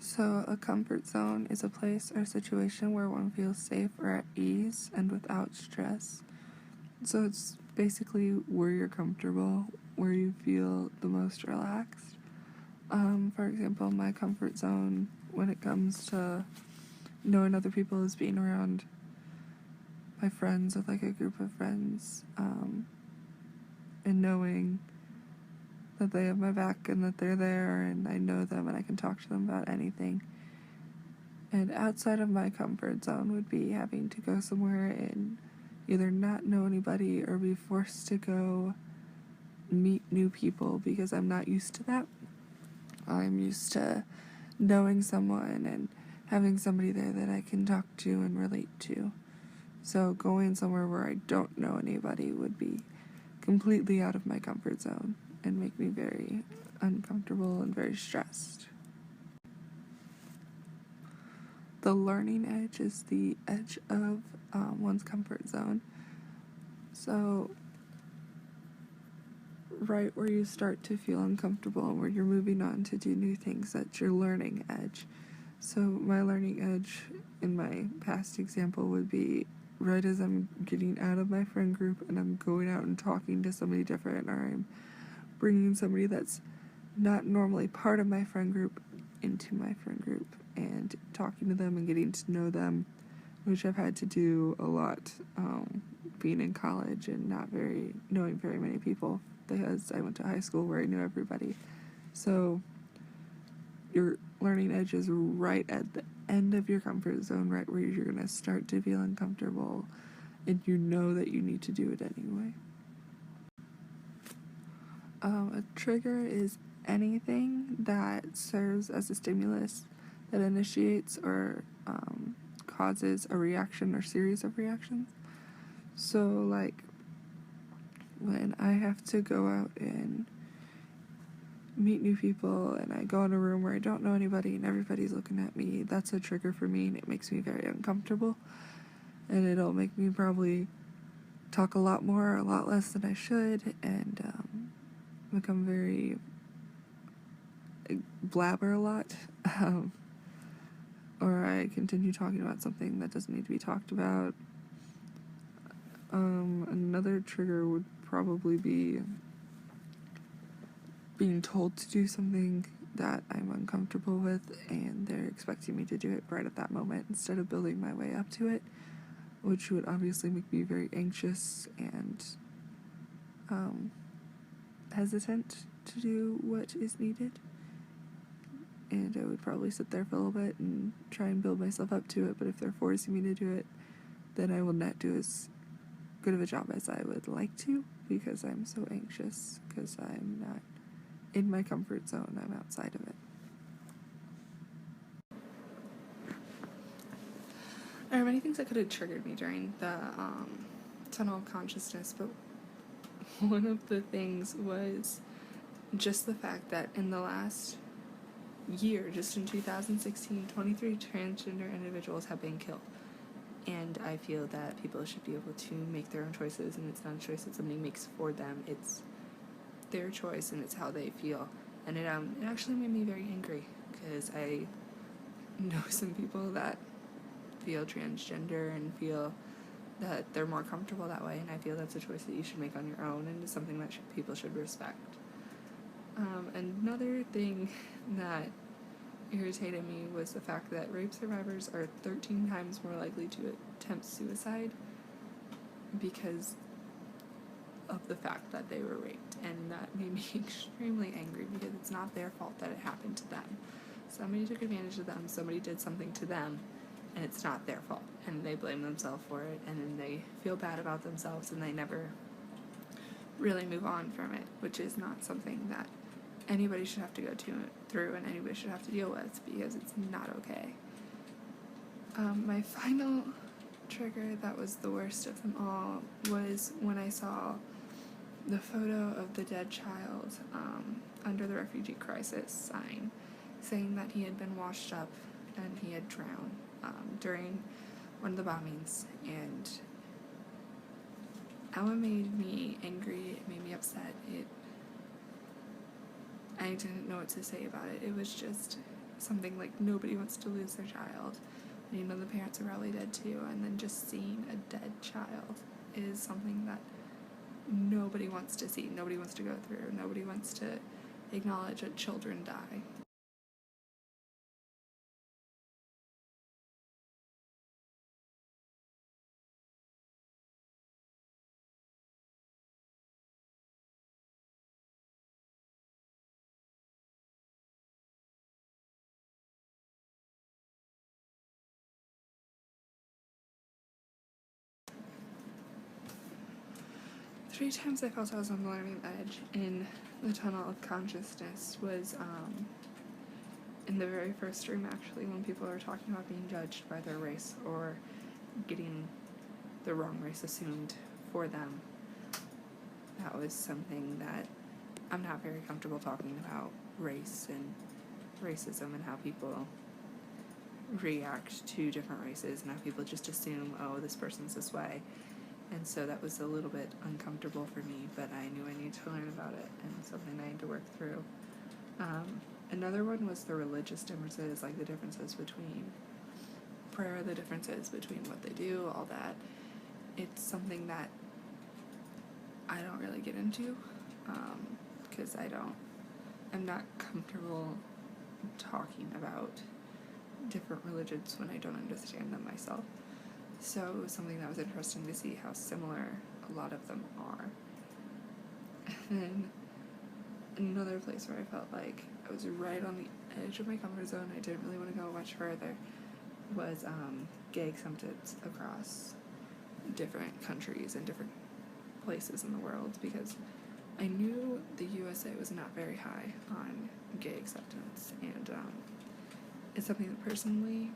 So, a comfort zone is a place or situation where one feels safe or at ease and without stress. So, it's basically where you're comfortable, where you feel the most relaxed. For example, my comfort zone when it comes to knowing other people is being around my friends with like a group of friends, and knowing that they have my back and that they're there and I know them and I can talk to them about anything. And outside of my comfort zone would be having to go somewhere and either not know anybody or be forced to go meet new people because I'm not used to that. I'm used to knowing someone and having somebody there that I can talk to and relate to. So going somewhere where I don't know anybody would be completely out of my comfort zone and make me very uncomfortable and very stressed. The learning edge is the edge of one's comfort zone. So, right where you start to feel uncomfortable and where you're moving on to do new things, that's your learning edge. So, my learning edge in my past example would be right as I'm getting out of my friend group and I'm going out and talking to somebody different, or I'm bringing somebody that's not normally part of my friend group into my friend group and talking to them and getting to know them, which I've had to do a lot being in college and not knowing very many people because I went to high school where I knew everybody. So your learning edge is right at the end of your comfort zone, right where you're going to start to feel uncomfortable and you know that you need to do it anyway. A trigger is anything that serves as a stimulus that initiates or causes a reaction or series of reactions. So, like, when I have to go out and meet new people and I go in a room where I don't know anybody and everybody's looking at me, that's a trigger for me and it makes me very uncomfortable. And it'll make me probably talk a lot more, a lot less than I should, and become very blabber a lot, or I continue talking about something that doesn't need to be talked about. Another trigger would probably be being told to do something that I'm uncomfortable with and they're expecting me to do it right at that moment instead of building my way up to it, which would obviously make me very anxious and hesitant to do what is needed. And I would probably sit there for a little bit and try and build myself up to it, but if they're forcing me to do it, then I will not do as good of a job as I would like to because I'm so anxious, because I'm not in my comfort zone, I'm outside of it. There are many things that could have triggered me during the tunnel of consciousness, but one of the things was just the fact that in the last year, just in 2016, 23 transgender individuals have been killed. And I feel that people should be able to make their own choices, and it's not a choice that somebody makes for them. It's their choice, and it's how they feel. And it actually made me very angry, because I know some people that feel transgender and feel that they're more comfortable that way, and I feel that's a choice that you should make on your own, and it's something that people should respect. Another thing that irritated me was the fact that rape survivors are 13 times more likely to attempt suicide because of the fact that they were raped, and that made me extremely angry because it's not their fault that it happened to them. Somebody took advantage of them, somebody did something to them, and it's not their fault, and they blame themselves for it, and then they feel bad about themselves, and they never really move on from it, which is not something that anybody should have to go through and anybody should have to deal with, because it's not okay. My final trigger that was the worst of them all was when I saw the photo of the dead child under the refugee crisis sign saying that he had been washed up and he had drowned during one of the bombings, and that one made me angry, it made me upset, I didn't know what to say about it. It was just something like nobody wants to lose their child. You know, the parents are probably dead too, and then just seeing a dead child is something that nobody wants to see, nobody wants to go through, nobody wants to acknowledge that children die. 3 times I felt I was on the learning edge in the tunnel of consciousness was in the very first room, actually, when people are talking about being judged by their race or getting the wrong race assumed for them. That was something that I'm not very comfortable talking about, race and racism and how people react to different races and how people just assume, oh, this person's this way. And so that was a little bit uncomfortable for me, but I knew I needed to learn about it and something I had to work through. Another one was the religious differences, like the differences between prayer, the differences between what they do, all that. It's something that I don't really get into because I'm not comfortable talking about different religions when I don't understand them myself. So it was something that was interesting to see how similar a lot of them are. And another place where I felt like I was right on the edge of my comfort zone, I didn't really want to go much further, was gay acceptance across different countries and different places in the world, because I knew the USA was not very high on gay acceptance, and it's something that personally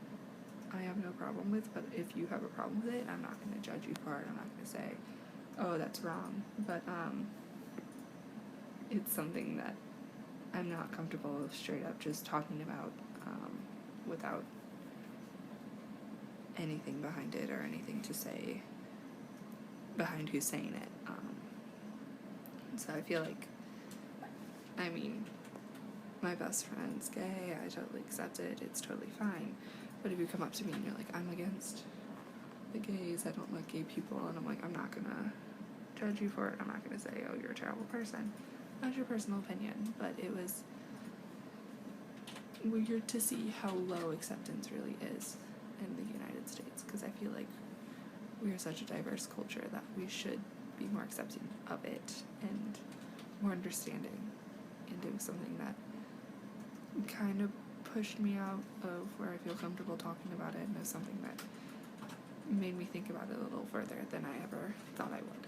I have no problem with, but if you have a problem with it, I'm not going to judge you for it. I'm not going to say, oh, that's wrong. But it's something that I'm not comfortable straight up just talking about without anything behind it or anything to say behind who's saying it. So I feel like, I mean, my best friend's gay, I totally accept it, it's totally fine. But if you come up to me and you're like, I'm against the gays, I don't like gay people, and I'm like, I'm not gonna judge you for it, I'm not gonna say, oh, you're a terrible person. That's your personal opinion, but it was weird to see how low acceptance really is in the United States, because I feel like we are such a diverse culture that we should be more accepting of it and more understanding, and it was something that kind of pushed me out of where I feel comfortable talking about it, and it's something that made me think about it a little further than I ever thought I would.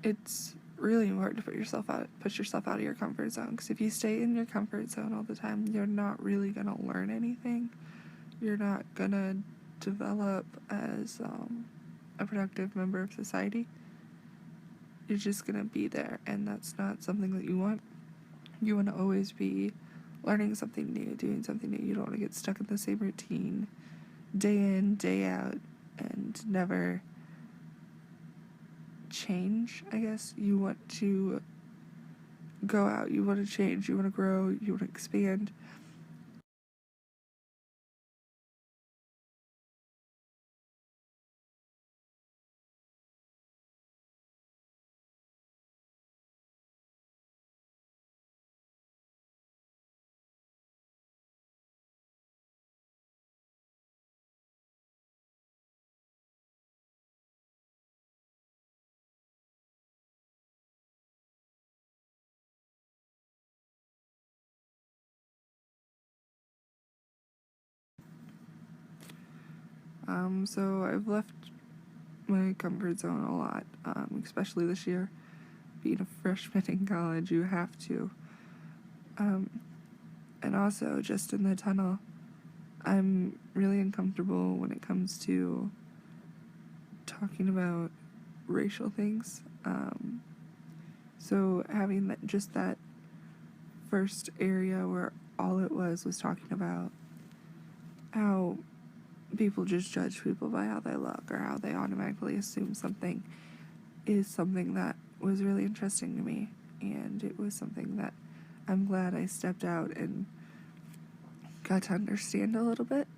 It's really important to push yourself out of your comfort zone, because if you stay in your comfort zone all the time, you're not really gonna learn anything. You're not gonna develop as a productive member of society. You're just gonna be there, and that's not something that you want. You want to always be learning something new, doing something new. You don't want to get stuck in the same routine day in, day out, and never change, I guess. You want to go out, you want to change, you want to grow, you want to expand. So I've left my comfort zone a lot, especially this year. Being a freshman in college, you have to. And also, just in the tunnel, I'm really uncomfortable when it comes to talking about racial things. So having that first area where all it was talking about how people just judge people by how they look or how they automatically assume something is something that was really interesting to me, and it was something that I'm glad I stepped out and got to understand a little bit.